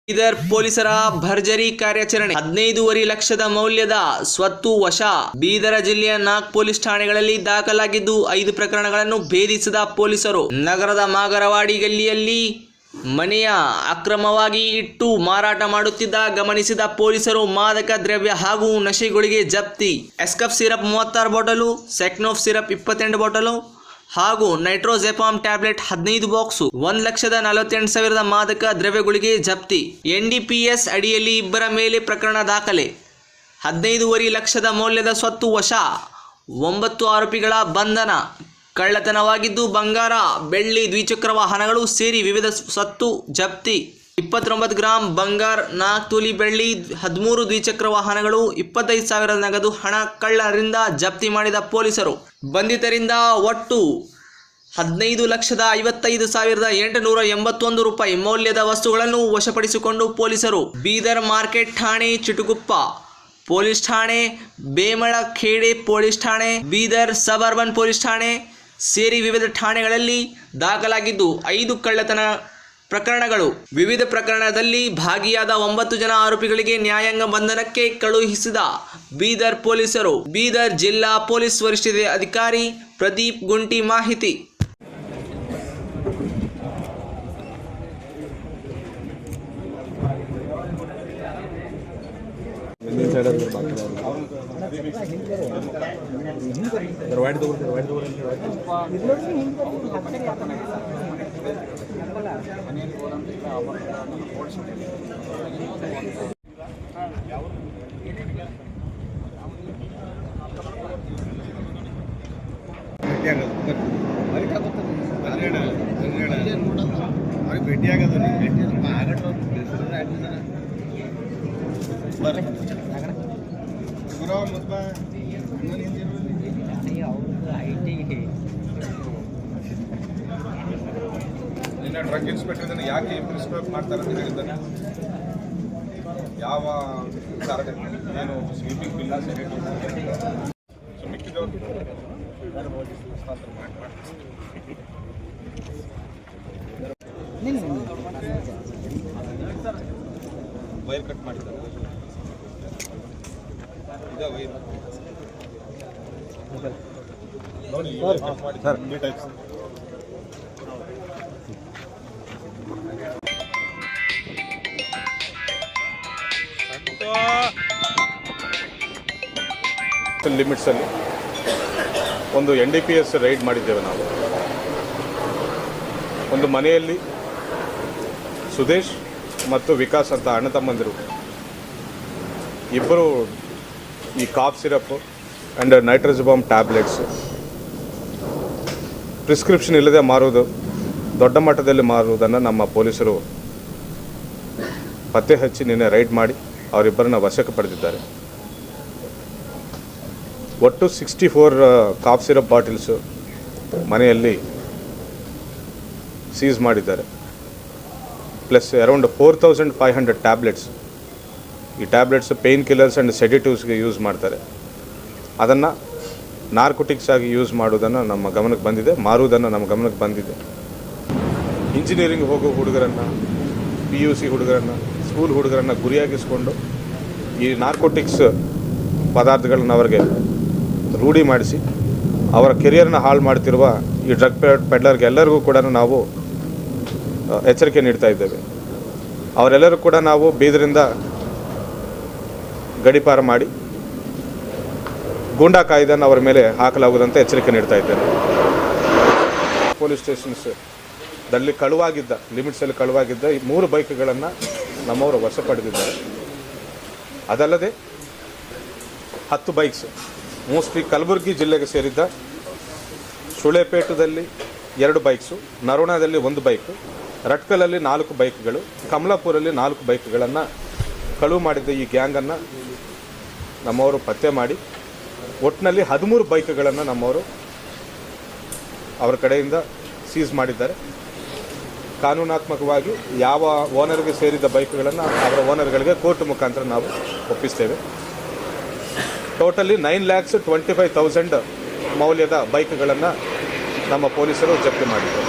ಬೀದರ್ ಪೊಲೀಸರ ಭರ್ಜರಿ ಕಾರ್ಯಾಚರಣೆ 15.5 ಲಕ್ಷದ ಮೌಲ್ಯದ ಸ್ವತ್ತು ವಶ. ಬೀದರ ಜಿಲ್ಲೆಯ 4 ಪೊಲೀಸ್ ಠಾಣೆಗಳಲ್ಲಿ ದಾಖಲಾಗಿದ್ದು 5 ಪ್ರಕರಣಗಳನ್ನು ಭೇದಿಸಿದ ಪೊಲೀಸರು. ನಗರದ ಮಾಗರವಾಡಿ ಗಲ್ಲಿಯಲ್ಲಿ ಮನೆಯ ಅಕ್ರಮವಾಗಿ ಇಟ್ಟು ಮಾರಾಟ ಮಾಡುತ್ತಿದ್ದ ಗಮನಿಸಿದ ಪೊಲೀಸರು ಮಾದಕ ದ್ರವ್ಯ ಹಾಗೂ ನಶೆಗಳಿಗೆ ಜಪ್ತಿ. ಎಸ್ಕಫ್ ಸಿರಪ್ 36 ಬಾಟಲು, ಸೆಕ್ನೋಫ್ ಸಿರಪ್ 28 ಬಾಟಲು ಹಾಗೂ ನೈಟ್ರೋಜೆಪಾಮ್ ಟ್ಯಾಬ್ಲೆಟ್ 15 ಬಾಕ್ಸು, 1,48,000 ಮಾದಕ ದ್ರವ್ಯಗಳಿಗೆ ಜಪ್ತಿ. NDPS ಅಡಿಯಲ್ಲಿ ಇಬ್ಬರ ಮೇಲೆ ಪ್ರಕರಣ ದಾಖಲೆ. 15.5 ಲಕ್ಷದ ಮೌಲ್ಯದ ಸ್ವತ್ತು ವಶ. 9 ಆರೋಪಿಗಳ ಬಂಧನ. ಕಳ್ಳತನವಾಗಿದ್ದು ಬಂಗಾರ, ಬೆಳ್ಳಿ, ದ್ವಿಚಕ್ರ ವಾಹನಗಳು ಸೇರಿ ವಿವಿಧ ಸ್ವತ್ತು ಜಪ್ತಿ. 29 ಗ್ರಾಂ ಬಂಗಾರ, 4 ತೊಲಿ ಬೆಳ್ಳಿ, 13 ದ್ವಿಚಕ್ರ ವಾಹನಗಳು, 25,000 ನಗದು ಹಣ ಕಳ್ಳರಿಂದ ಜಪ್ತಿ ಮಾಡಿದ ಪೊಲೀಸರು. ಬಂಧಿತರಿಂದ ಒಟ್ಟು 15,55,881 ರೂಪಾಯಿ ಮೌಲ್ಯದ ವಸ್ತುಗಳನ್ನು ವಶಪಡಿಸಿಕೊಂಡು ಪೊಲೀಸರು ಬೀದರ್ ಮಾರ್ಕೆಟ್ ಠಾಣೆ, ಚಿಟುಗುಪ್ಪ ಪೊಲೀಸ್ ಠಾಣೆ, ಬೇಮಳಖೇಡೆ ಪೊಲೀಸ್ ಠಾಣೆ, ಬೀದರ್ ಸಬ್ ಅರ್ಬನ್ ಪೊಲೀಸ್ ಠಾಣೆ ಸೇರಿ ವಿವಿಧ ಠಾಣೆಗಳಲ್ಲಿ ದಾಖಲಾಗಿದ್ದು 5 ಕಳ್ಳತನ ಪ್ರಕರಣಗಳು. ವಿವಿಧ ಪ್ರಕರಣದಲ್ಲಿ ಭಾಗಿಯಾದ 9 ಜನ ಆರೋಪಿಗಳಿಗೆ ನ್ಯಾಯಾಂಗ ಬಂಧನಕ್ಕೆ ಕಳುಹಿಸಿದ ಬೀದರ್ ಪೊಲೀಸರು. ಬೀದರ್ ಜಿಲ್ಲಾ ಪೊಲೀಸ್ ವರಿಷ್ಠಾಧಿಕಾರಿ ಪ್ರದೀಪ್ ಗುಂಟಿ ಮಾಹಿತಿ. ಡ್ರಗ್ ಇನ್ಸ್ಪೆಕ್ಟರ್ ಇದನ್ನು ಯಾಕೆ ಪ್ರಿಸ್ಕ್ರೈಬ್ ಮಾಡ್ತಾರೆ ಅಂತ ಹೇಳಿದ್ದಾನೆ. ಯಾವ ಕಾರಣ ಏನು ಸ್ಲೀಪಿಂಗ್ ಬಿಲ್ಲ ಸೆಕ್ಯೂರಿಟಿ ಸೊ ಮಿಕ್ಕಿದವರು ವೈರ್ ಕಟ್ ಮಾಡಿದ್ದಾರೆ. ಇದೇ ವೈರ್ ನೋಡಿ, ಕಟ್ ಮಾಡಿ ಸರ್ ಟೈಪ್ಸ್. ಲಿಮಿಟ್ಸಲ್ಲಿ ಒಂದು NDPS ರೈಡ್ ಮಾಡಿದ್ದೇವೆ ನಾವು. ಒಂದು ಮನೆಯಲ್ಲಿ ಸುದೇಶ್ ಮತ್ತು ವಿಕಾಸ್ ಅಂತ ಅಣ್ಣ ತಮ್ಮಂದಿರು ಇಬ್ಬರು ಈ cough syrup and nitrazepam tablets prescription ಇಲ್ಲದೆ ಮಾರುವುದು, ದೊಡ್ಡ ಮಟ್ಟದಲ್ಲಿ ಮಾರುವುದನ್ನು ನಮ್ಮ ಪೊಲೀಸರು ಪತ್ತೆ ಹಚ್ಚಿ ನಿನ್ನೆ ರೈಡ್ ಮಾಡಿ ಅವರಿಬ್ಬರನ್ನ ವಶಕ್ಕೆ ಪಡೆದಿದ್ದಾರೆ. ಒಟ್ಟು 64 ಕಾಫ್ ಸಿರಪ್ ಬಾಟಲ್ಸು ಮನೆಯಲ್ಲಿ ಸೀಸ್ ಮಾಡಿದ್ದಾರೆ. Plus around 4,500 tablets. ಈ ಟ್ಯಾಬ್ಲೆಟ್ಸ್ ಪೇಯ್ನ್ ಕಿಲ್ಲರ್ಸ್ ಆ್ಯಂಡ್ ಸೆಡೇಟಿವ್ಸ್ಗೆ ಯೂಸ್ ಮಾಡ್ತಾರೆ. ಅದನ್ನು ನಾರ್ಕೋಟಿಕ್ಸ್ ಆಗಿ ಯೂಸ್ ಮಾಡೋದನ್ನು ನಮ್ಮ ಗಮನಕ್ಕೆ ಬಂದಿದೆ, ಮಾರುವುದನ್ನು ನಮ್ಮ ಗಮನಕ್ಕೆ ಬಂದಿದೆ. ಇಂಜಿನಿಯರಿಂಗ್ ಹೋಗೋ ಹುಡುಗರನ್ನು, PUC ಹುಡುಗರನ್ನು, ಸ್ಕೂಲ್ ಹುಡುಗರನ್ನು ಗುರಿಯಾಗಿಸ್ಕೊಂಡು ಈ ನಾರ್ಕೋಟಿಕ್ಸ್ ಪದಾರ್ಥಗಳನ್ನ ಅವರಿಗೆ ರೂಢಿ ಮಾಡಿಸಿ ಅವರ ಕೆರಿಯರ್ನ ಹಾಳು ಮಾಡ್ತಿರುವ ಈ ಡ್ರಗ್ ಪೆಡ್ಲರ್ಗೆ ಎಲ್ಲರಿಗೂ ಕೂಡ ನಾವು ಎಚ್ಚರಿಕೆ ನೀಡ್ತಾ ಇದ್ದೇವೆ. ಅವರೆಲ್ಲರೂ ಕೂಡ ನಾವು ಬೀದರಿಂದ ಗಡಿಪಾರ ಮಾಡಿ ಗೂಂಡಾ ಕಾಯ್ದೆಯನ್ನು ಅವರ ಮೇಲೆ ಹಾಕಲಾಗುವುದಂತ ಎಚ್ಚರಿಕೆ ನೀಡ್ತಾ ಇದ್ದೇನೆ. ಪೊಲೀಸ್ ಸ್ಟೇಷನ್ಸ್ದಲ್ಲಿ ಕಳುವಾಗಿದ್ದ, ಲಿಮಿಟ್ಸಲ್ಲಿ ಕಳುವಾಗಿದ್ದ ಈ 3 ಬೈಕ್ಗಳನ್ನು ನಮ್ಮವರು ವಶಪಡೆದಿದ್ದಾರೆ. ಅದಲ್ಲದೆ 10 ಬೈಕ್ಸ್ ಮೋಸ್ಟ್ಲಿ ಕಲಬುರಗಿ ಜಿಲ್ಲೆಗೆ ಸೇರಿದ್ದ ಸುಳೆಪೇಟದಲ್ಲಿ 2 ಬೈಕ್ಸು, ನರೋಣಾದಲ್ಲಿ 1 ಬೈಕು, ರಟ್ಕಲಲ್ಲಿ 4 ಬೈಕ್ಗಳು, ಕಮಲಾಪುರಲ್ಲಿ 4 ಬೈಕ್ಗಳನ್ನು ಕಳುವು ಮಾಡಿದ್ದ ಈ ಗ್ಯಾಂಗನ್ನು ನಮ್ಮವರು ಪತ್ತೆ ಮಾಡಿ ಒಟ್ಟಿನಲ್ಲಿ 13 ಬೈಕ್ಗಳನ್ನು ನಮ್ಮವರು ಅವರ ಕಡೆಯಿಂದ ಸೀಸ್ ಮಾಡಿದ್ದಾರೆ. ಕಾನೂನಾತ್ಮಕವಾಗಿ ಯಾವ ಓನರ್ಗೆ ಸೇರಿದ ಬೈಕ್ಗಳನ್ನು ಅವರ ಓನರ್ಗಳಿಗೆ ಕೋರ್ಟ್ ಮುಖಾಂತರ ನಾವು ಒಪ್ಪಿಸ್ತೇವೆ. ಟೋಟಲಿ 9,25,000 ಮೌಲ್ಯದ ಬೈಕ್ಗಳನ್ನು ನಮ್ಮ ಪೊಲೀಸರು ಜಪ್ತಿ ಮಾಡಿದ್ದಾರೆ.